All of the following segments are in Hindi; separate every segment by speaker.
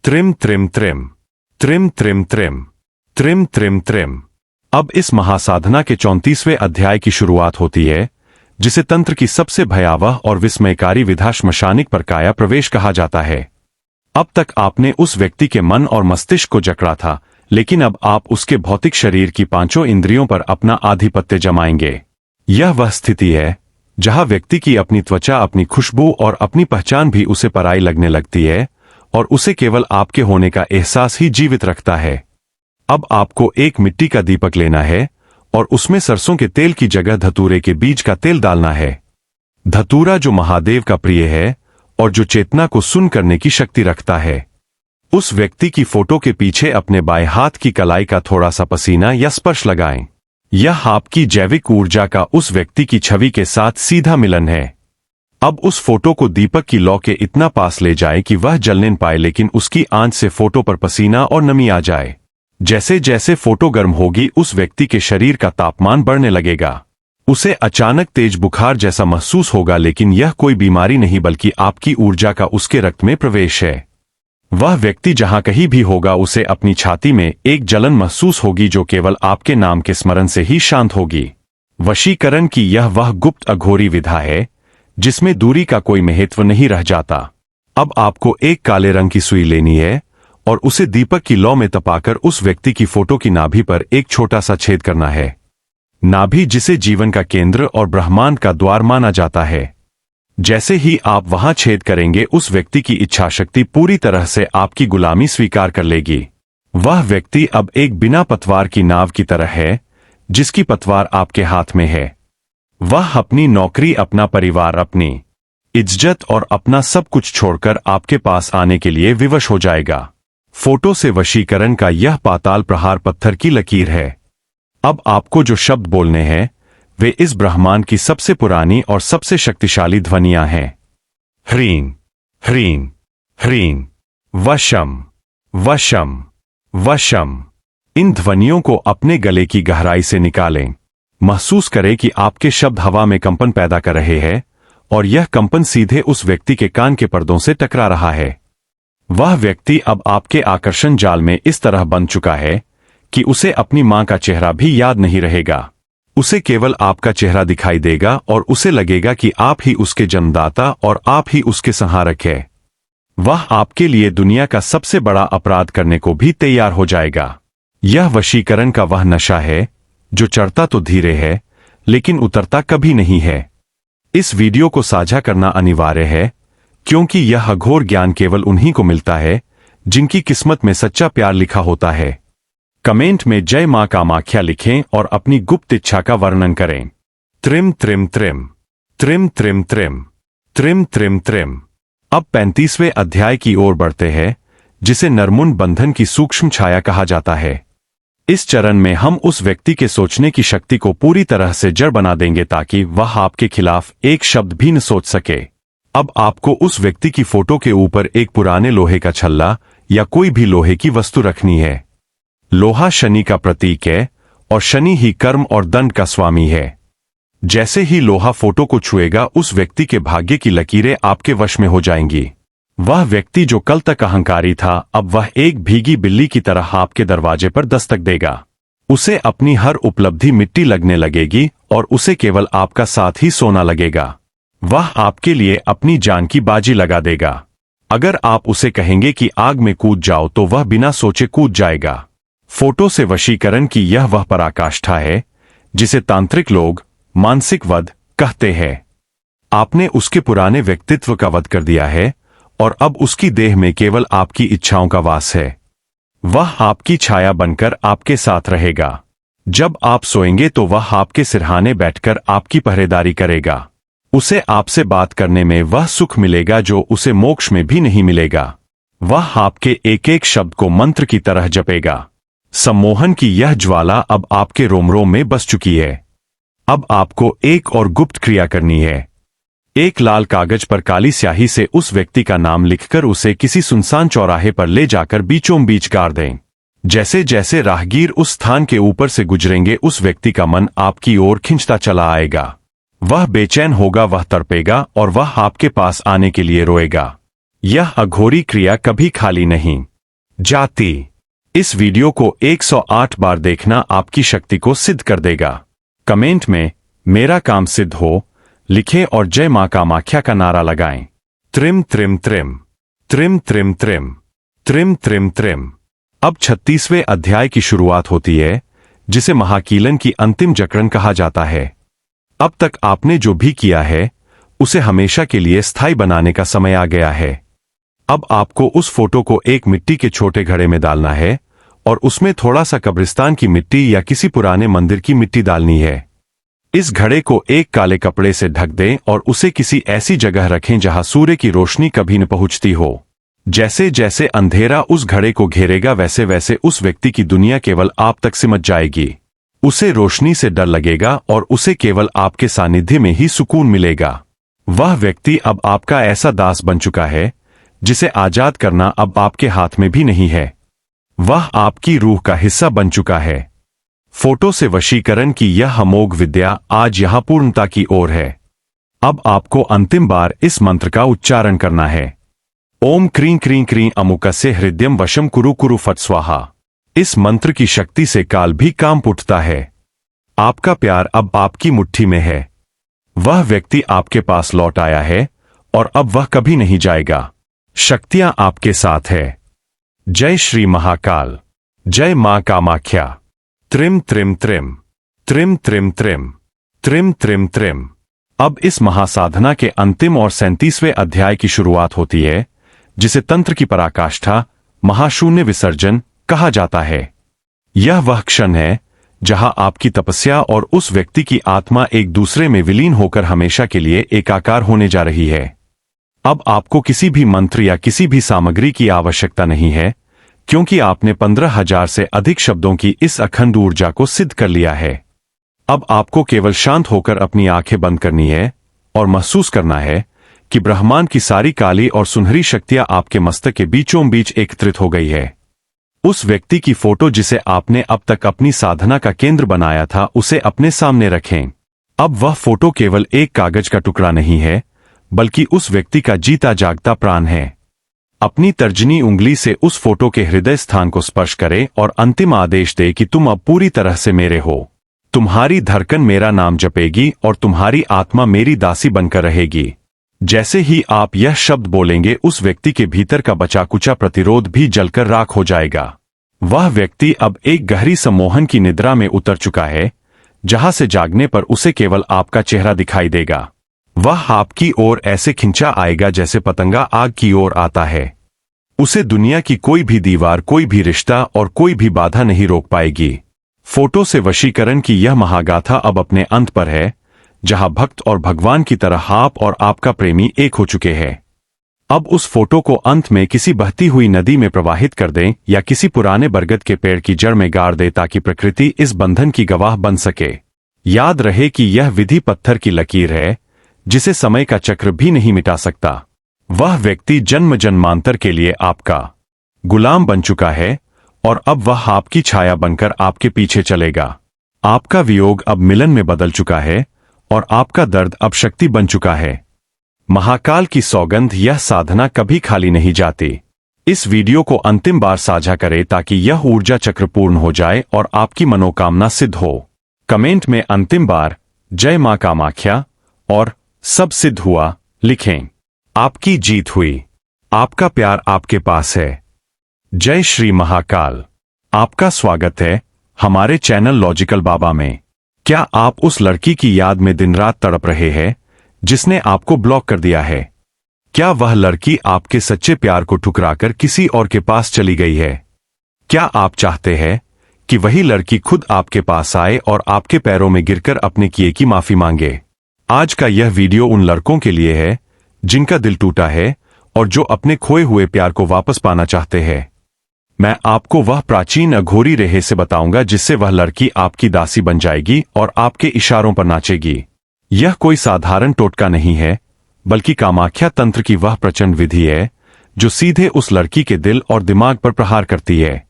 Speaker 1: त्रिम त्रिम त्रिम त्रिम त्रिम त्रिम त्रिम त्रिम त्रिम। अब इस महासाधना के 34वें अध्याय की शुरुआत होती है, जिसे तंत्र की सबसे भयावह और विस्मयकारी विधा श्मशानिक परकाया प्रवेश कहा जाता है। अब तक आपने उस व्यक्ति के मन और मस्तिष्क को जकड़ा था, लेकिन अब आप उसके भौतिक शरीर की पांचों इंद्रियों पर अपना आधिपत्य जमाएंगे। यह वह स्थिति है जहां व्यक्ति की अपनी त्वचा, अपनी खुशबू और अपनी पहचान भी उसे पराई लगने लगती है और उसे केवल आपके होने का एहसास ही जीवित रखता है। अब आपको एक मिट्टी का दीपक लेना है और उसमें सरसों के तेल की जगह धतूरे के बीज का तेल डालना है। धतूरा जो महादेव का प्रिय है और जो चेतना को सुन्न करने की शक्ति रखता है। उस व्यक्ति की फोटो के पीछे अपने बाएं हाथ की कलाई का थोड़ा सा पसीना या स्पर्श लगाएं। यह आपकी जैविक ऊर्जा का उस व्यक्ति की छवि के साथ सीधा मिलन है। अब उस फोटो को दीपक की लौ के इतना पास ले जाए कि वह जलने न पाए, लेकिन उसकी आंच से फोटो पर पसीना और नमी आ जाए। जैसे जैसे फोटो गर्म होगी, उस व्यक्ति के शरीर का तापमान बढ़ने लगेगा। उसे अचानक तेज बुखार जैसा महसूस होगा, लेकिन यह कोई बीमारी नहीं बल्कि आपकी ऊर्जा का उसके रक्त में प्रवेश है। वह व्यक्ति जहां कहीं भी होगा, उसे अपनी छाती में एक जलन महसूस होगी जो केवल आपके नाम के स्मरण से ही शांत होगी। वशीकरण की यह वह गुप्त अघोरी विधा है जिसमें दूरी का कोई महत्व नहीं रह जाता। अब आपको एक काले रंग की सुई लेनी है और उसे दीपक की लौ में तपाकर उस व्यक्ति की फोटो की नाभि पर एक छोटा सा छेद करना है। नाभि जिसे जीवन का केंद्र और ब्रह्मांड का द्वार माना जाता है। जैसे ही आप वहां छेद करेंगे, उस व्यक्ति की इच्छा शक्ति पूरी तरह से आपकी गुलामी स्वीकार कर लेगी। वह व्यक्ति अब एक बिना पतवार की नाव की तरह है, जिसकी पतवार आपके हाथ में है। वह अपनी नौकरी, अपना परिवार, अपनी इज्जत और अपना सब कुछ छोड़कर आपके पास आने के लिए विवश हो जाएगा। फोटो से वशीकरण का यह पाताल प्रहार पत्थर की लकीर है। अब आपको जो शब्द बोलने हैं वे इस ब्रह्मांड की सबसे पुरानी और सबसे शक्तिशाली ध्वनियां हैं। ह्रीं ह्रीं ह्रीं, वशम वशम वशम। इन ध्वनियों को अपने गले की गहराई से निकालें। महसूस करें कि आपके शब्द हवा में कंपन पैदा कर रहे हैं और यह कंपन सीधे उस व्यक्ति के कान के पर्दों से टकरा रहा है। वह व्यक्ति अब आपके आकर्षण जाल में इस तरह बंध चुका है कि उसे अपनी मां का चेहरा भी याद नहीं रहेगा। उसे केवल आपका चेहरा दिखाई देगा और उसे लगेगा कि आप ही उसके जन्मदाता और आप ही उसके संहारक है। वह आपके लिए दुनिया का सबसे बड़ा अपराध करने को भी तैयार हो जाएगा। यह वशीकरण का वह नशा है जो चढ़ता तो धीरे है लेकिन उतरता कभी नहीं है। इस वीडियो को साझा करना अनिवार्य है, क्योंकि यह अघोर ज्ञान केवल उन्हीं को मिलता है जिनकी किस्मत में सच्चा प्यार लिखा होता है। कमेंट में जय मां कामाख्या लिखें और अपनी गुप्त इच्छा का वर्णन करें। त्रिम त्रिम त्रिम त्रिम त्रिम त्रिम त्रिम त्रिम त्रिम। अब 35वें अध्याय की ओर बढ़ते हैं, जिसे नरमुंड बंधन की सूक्ष्म छाया कहा जाता है। इस चरण में हम उस व्यक्ति के सोचने की शक्ति को पूरी तरह से जड़ बना देंगे ताकि वह आपके खिलाफ एक शब्द भी न सोच सके। अब आपको उस व्यक्ति की फोटो के ऊपर एक पुराने लोहे का छल्ला या कोई भी लोहे की वस्तु रखनी है। लोहा शनि का प्रतीक है और शनि ही कर्म और दंड का स्वामी है। जैसे ही लोहा फोटो को छुएगा, उस व्यक्ति के भाग्य की लकीरें आपके वश में हो जाएंगी। वह व्यक्ति जो कल तक अहंकारी था, अब वह एक भीगी बिल्ली की तरह आपके दरवाजे पर दस्तक देगा। उसे अपनी हर उपलब्धि मिट्टी लगने लगेगी और उसे केवल आपका साथ ही सोना लगेगा। वह आपके लिए अपनी जान की बाजी लगा देगा। अगर आप उसे कहेंगे कि आग में कूद जाओ, तो वह बिना सोचे कूद जाएगा। फोटो से वशीकरण की यह वह पराकाष्ठा है जिसे तांत्रिक लोग मानसिक वध कहते हैं। आपने उसके पुराने व्यक्तित्व का वध कर दिया है और अब उसकी देह में केवल आपकी इच्छाओं का वास है। वह आपकी छाया बनकर आपके साथ रहेगा। जब आप सोएंगे तो वह आपके सिरहाने बैठकर आपकी पहरेदारी करेगा। उसे आपसे बात करने में वह सुख मिलेगा जो उसे मोक्ष में भी नहीं मिलेगा। वह आपके एक एक शब्द को मंत्र की तरह जपेगा। सम्मोहन की यह ज्वाला अब आपके रोम रोम में बस चुकी है। अब आपको एक और गुप्त क्रिया करनी है। एक लाल कागज पर काली स्याही से उस व्यक्ति का नाम लिखकर उसे किसी सुनसान चौराहे पर ले जाकर बीचों बीच गाड़ दें। जैसे जैसे राहगीर उस स्थान के ऊपर से गुजरेंगे, उस व्यक्ति का मन आपकी ओर खिंचता चला आएगा। वह बेचैन होगा, वह तड़पेगा और वह आपके पास आने के लिए रोएगा। यह अघोरी क्रिया कभी खाली नहीं जाति। इस वीडियो को 108 बार देखना आपकी शक्ति को सिद्ध कर देगा। कमेंट में मेरा काम सिद्ध हो लिखें और जय मां कामाख्या का नारा लगाएं। त्रिम त्रिम त्रिम त्रिम त्रिम त्रिम त्रिम त्रिम त्रिम। अब 36वें अध्याय की शुरुआत होती है, जिसे महाकीलन की अंतिम जकड़न कहा जाता है। अब तक आपने जो भी किया है उसे हमेशा के लिए स्थायी बनाने का समय आ गया है। अब आपको उस फोटो को एक मिट्टी के छोटे घड़े में डालना है और उसमें थोड़ा सा कब्रिस्तान की मिट्टी या किसी पुराने मंदिर की मिट्टी डालनी है। इस घड़े को एक काले कपड़े से ढक दें और उसे किसी ऐसी जगह रखें जहां सूर्य की रोशनी कभी न पहुंचती हो। जैसे जैसे अंधेरा उस घड़े को घेरेगा वैसे वैसे उस व्यक्ति की दुनिया केवल आप तक सिमट जाएगी। उसे रोशनी से डर लगेगा और उसे केवल आपके सानिध्य में ही सुकून मिलेगा। वह व्यक्ति अब आपका ऐसा दास बन चुका है जिसे आजाद करना अब आपके हाथ में भी नहीं है। वह आपकी रूह का हिस्सा बन चुका है। फोटो से वशीकरण की यह अमोघ विद्या आज यहां पूर्णता की ओर है। अब आपको अंतिम बार इस मंत्र का उच्चारण करना है। ओम क्रीं क्रीं क्रीं अमुकस्य हृदयम वशम कुरु कुरु फट स्वाहा। इस मंत्र की शक्ति से काल भी कांप उठता है। आपका प्यार अब आपकी मुट्ठी में है। वह व्यक्ति आपके पास लौट आया है और अब वह कभी नहीं जाएगा। शक्तियां आपके साथ है। जय श्री महाकाल। जय मां कामाख्या। त्रिम त्रिम त्रिम त्रिम त्रिम त्रिम त्रिम त्रिम त्रिम। अब इस महासाधना के अंतिम और 37वें अध्याय की शुरुआत होती है, जिसे तंत्र की पराकाष्ठा महाशून्य विसर्जन कहा जाता है। यह वह क्षण है जहां आपकी तपस्या और उस व्यक्ति की आत्मा एक दूसरे में विलीन होकर हमेशा के लिए एकाकार होने जा रही है। अब आपको किसी भी मंत्र या किसी भी सामग्री की आवश्यकता नहीं है, क्योंकि आपने 15,000 से अधिक शब्दों की इस अखंड ऊर्जा को सिद्ध कर लिया है। अब आपको केवल शांत होकर अपनी आंखें बंद करनी है और महसूस करना है कि ब्रह्मांड की सारी काली और सुनहरी शक्तियां आपके मस्तक के बीचों बीच एकत्रित हो गई है। उस व्यक्ति की फोटो जिसे आपने अब तक अपनी साधना का केंद्र बनाया था, उसे अपने सामने रखें। अब वह फोटो केवल एक कागज का टुकड़ा नहीं है, बल्कि उस व्यक्ति का जीता जागता प्राण है। अपनी तर्जनी उंगली से उस फोटो के हृदय स्थान को स्पर्श करें और अंतिम आदेश दे कि तुम अब पूरी तरह से मेरे हो। तुम्हारी धड़कन मेरा नाम जपेगी और तुम्हारी आत्मा मेरी दासी बनकर रहेगी। जैसे ही आप यह शब्द बोलेंगे, उस व्यक्ति के भीतर का बचा कुचा प्रतिरोध भी जलकर राख हो जाएगा। वह व्यक्ति अब एक गहरी सम्मोहन की निद्रा में उतर चुका है, जहां से जागने पर उसे केवल आपका चेहरा दिखाई देगा। वह आपकी ओर ऐसे खिंचा आएगा जैसे पतंगा आग की ओर आता है। उसे दुनिया की कोई भी दीवार, कोई भी रिश्ता और कोई भी बाधा नहीं रोक पाएगी। फोटो से वशीकरण की यह महागाथा अब अपने अंत पर है, जहां भक्त और भगवान की तरह आप और आपका प्रेमी एक हो चुके हैं। अब उस फोटो को अंत में किसी बहती हुई नदी में प्रवाहित कर दें या किसी पुराने बरगद के पेड़ की जड़ में गाड़ दें, ताकि प्रकृति इस बंधन की गवाह बन सके। याद रहे कि यह विधि पत्थर की लकीर है, जिसे समय का चक्र भी नहीं मिटा सकता। वह व्यक्ति जन्म जन्मांतर के लिए आपका गुलाम बन चुका है और अब वह आपकी छाया बनकर आपके पीछे चलेगा। आपका वियोग अब मिलन में बदल चुका है और आपका दर्द अब शक्ति बन चुका है। महाकाल की सौगंध, यह साधना कभी खाली नहीं जाती। इस वीडियो को अंतिम बार साझा करें ताकि यह ऊर्जा चक्र पूर्ण हो जाए और आपकी मनोकामना सिद्ध हो। कमेंट में अंतिम बार जय मां कामाख्या और सब सिद्ध हुआ लिखें। आपकी जीत हुई। आपका प्यार आपके पास है। जय श्री महाकाल। आपका स्वागत है हमारे चैनल लॉजिकल बाबा में। क्या आप उस लड़की की याद में दिन रात तड़प रहे हैं जिसने आपको ब्लॉक कर दिया है? क्या वह लड़की आपके सच्चे प्यार को ठुकराकर किसी और के पास चली गई है? क्या आप चाहते हैं कि वही लड़की खुद आपके पास आए और आपके पैरों में गिरकर अपने किए की माफी मांगे? आज का यह वीडियो उन लड़कों के लिए है जिनका दिल टूटा है और जो अपने खोए हुए प्यार को वापस पाना चाहते हैं। मैं आपको वह प्राचीन अघोरी रहस्य बताऊंगा जिससे वह लड़की आपकी दासी बन जाएगी और आपके इशारों पर नाचेगी। यह कोई साधारण टोटका नहीं है, बल्कि कामाख्या तंत्र की वह प्रचंड विधि है जो सीधे उस लड़की के दिल और दिमाग पर प्रहार करती है।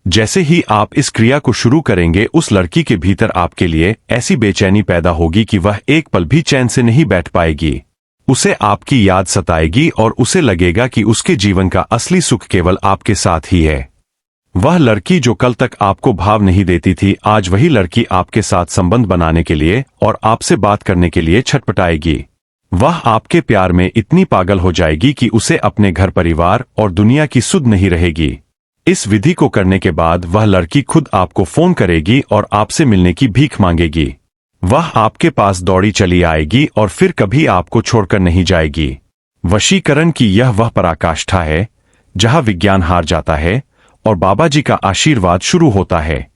Speaker 1: जैसे ही आप इस क्रिया को शुरू करेंगे, उस लड़की के भीतर आपके लिए ऐसी बेचैनी पैदा होगी कि वह एक पल भी चैन से नहीं बैठ पाएगी। उसे आपकी याद सताएगी और उसे लगेगा कि उसके जीवन का असली सुख केवल आपके साथ ही है। वह लड़की जो कल तक आपको भाव नहीं देती थी, आज वही लड़की आपके साथ संबंध बनाने के लिए और आपसे बात करने के लिए छटपटाएगी। वह आपके प्यार में इतनी पागल हो जाएगी कि उसे अपने घर परिवार और दुनिया की सुध नहीं रहेगी। इस विधि को करने के बाद वह लड़की खुद आपको फोन करेगी और आपसे मिलने की भीख मांगेगी। वह आपके पास दौड़ी चली आएगी और फिर कभी आपको छोड़कर नहीं जाएगी। वशीकरण की यह वह पराकाष्ठा है जहां विज्ञान हार जाता है और बाबा जी का आशीर्वाद शुरू होता है।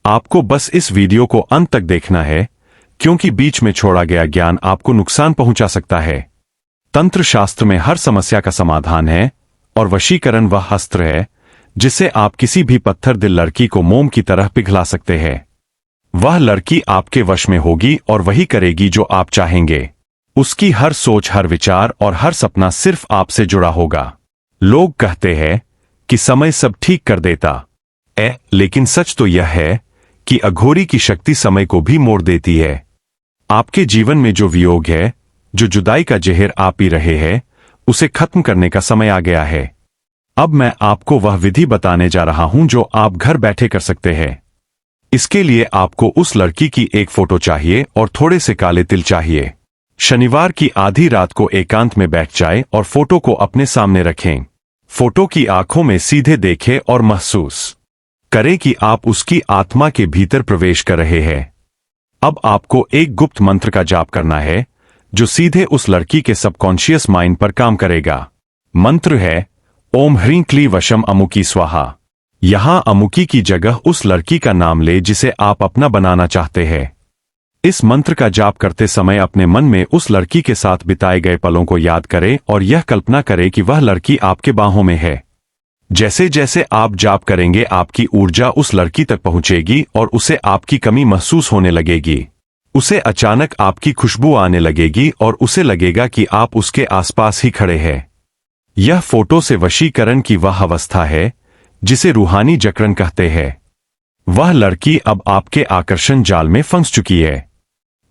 Speaker 1: आपको बस इस वीडियो को अंत तक देखना है, क्योंकि बीच में छोड़ा गया ज्ञान आपको नुकसान पहुंचा सकता है। तंत्र शास्त्र में हर समस्या का समाधान है और वशीकरण वह अस्त्र है जिससे आप किसी भी पत्थर दिल लड़की को मोम की तरह पिघला सकते हैं। वह लड़की आपके वश में होगी और वही करेगी जो आप चाहेंगे। उसकी हर सोच, हर विचार और हर सपना सिर्फ आपसे जुड़ा होगा। लोग कहते हैं कि समय सब ठीक कर देता है, लेकिन सच तो यह है कि अघोरी की शक्ति समय को भी मोड़ देती है। आपके जीवन में जो वियोग है, जो जुदाई का जहर आप पी रहे हैं, उसे खत्म करने का समय आ गया है। अब मैं आपको वह विधि बताने जा रहा हूं जो आप घर बैठे कर सकते हैं। इसके लिए आपको उस लड़की की एक फोटो चाहिए और थोड़े से काले तिल चाहिए। शनिवार की आधी रात को एकांत में बैठ जाए और फोटो को अपने सामने रखें। फोटो की आंखों में सीधे देखें और महसूस करें कि आप उसकी आत्मा के भीतर प्रवेश कर रहे हैं। अब आपको एक गुप्त मंत्र का जाप करना है जो सीधे उस लड़की के सबकॉन्शियस माइंड पर काम करेगा। मंत्र है ओम ह्रीं क्ली वशम अमुकी स्वाहा। यहां अमुकी की जगह उस लड़की का नाम ले जिसे आप अपना बनाना चाहते हैं। इस मंत्र का जाप करते समय अपने मन में उस लड़की के साथ बिताए गए पलों को याद करें और यह कल्पना करें कि वह लड़की आपके बाहों में है। जैसे जैसे आप जाप करेंगे, आपकी ऊर्जा उस लड़की तक पहुंचेगी और उसे आपकी कमी महसूस होने लगेगी। उसे अचानक आपकी खुशबू आने लगेगी और उसे लगेगा कि आप उसके आसपास ही खड़े हैं। यह फोटो से वशीकरण की वह अवस्था है जिसे रूहानी जागरण कहते हैं। वह लड़की अब आपके आकर्षण जाल में फंस चुकी है।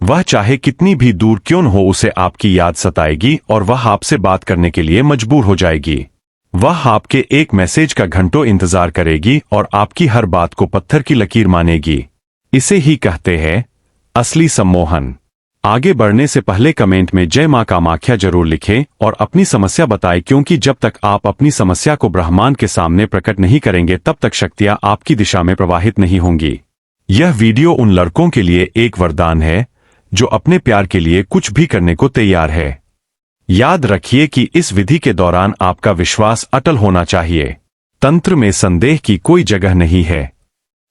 Speaker 1: वह चाहे कितनी भी दूर क्यों न हो, उसे आपकी याद सताएगी और वह आपसे बात करने के लिए मजबूर हो जाएगी। वह आपके एक मैसेज का घंटों इंतजार करेगी और आपकी हर बात को पत्थर की लकीर मानेगी। इसे ही कहते हैं असली सम्मोहन। आगे बढ़ने से पहले कमेंट में जय मां कामाख्या जरूर लिखें और अपनी समस्या बताएं, क्योंकि जब तक आप अपनी समस्या को ब्रह्मांड के सामने प्रकट नहीं करेंगे तब तक शक्तियां आपकी दिशा में प्रवाहित नहीं होंगी। यह वीडियो उन लड़कों के लिए एक वरदान है जो अपने प्यार के लिए कुछ भी करने को तैयार है। याद रखिए कि इस विधि के दौरान आपका विश्वास अटल होना चाहिए। तंत्र में संदेह की कोई जगह नहीं है।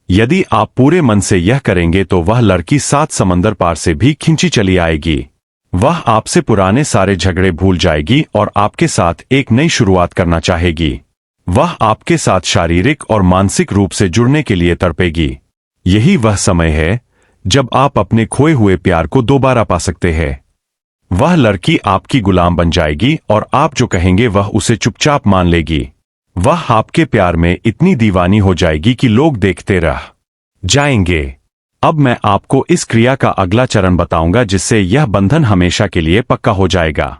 Speaker 1: यदि आप पूरे मन से यह करेंगे तो वह लड़की 7 समंदर पार से भी खिंची चली आएगी। वह आपसे पुराने सारे झगड़े भूल जाएगी और आपके साथ एक नई शुरुआत करना चाहेगी। वह आपके साथ शारीरिक और मानसिक रूप से जुड़ने के लिए तड़पेगी। यही वह समय है जब आप अपने खोए हुए प्यार को दोबारा पा सकते हैं। वह लड़की आपकी गुलाम बन जाएगी और आप जो कहेंगे वह उसे चुपचाप मान लेगी। वह आपके प्यार में इतनी दीवानी हो जाएगी कि लोग देखते रह जाएंगे। अब मैं आपको इस क्रिया का अगला चरण बताऊंगा जिससे यह बंधन हमेशा के लिए पक्का हो जाएगा।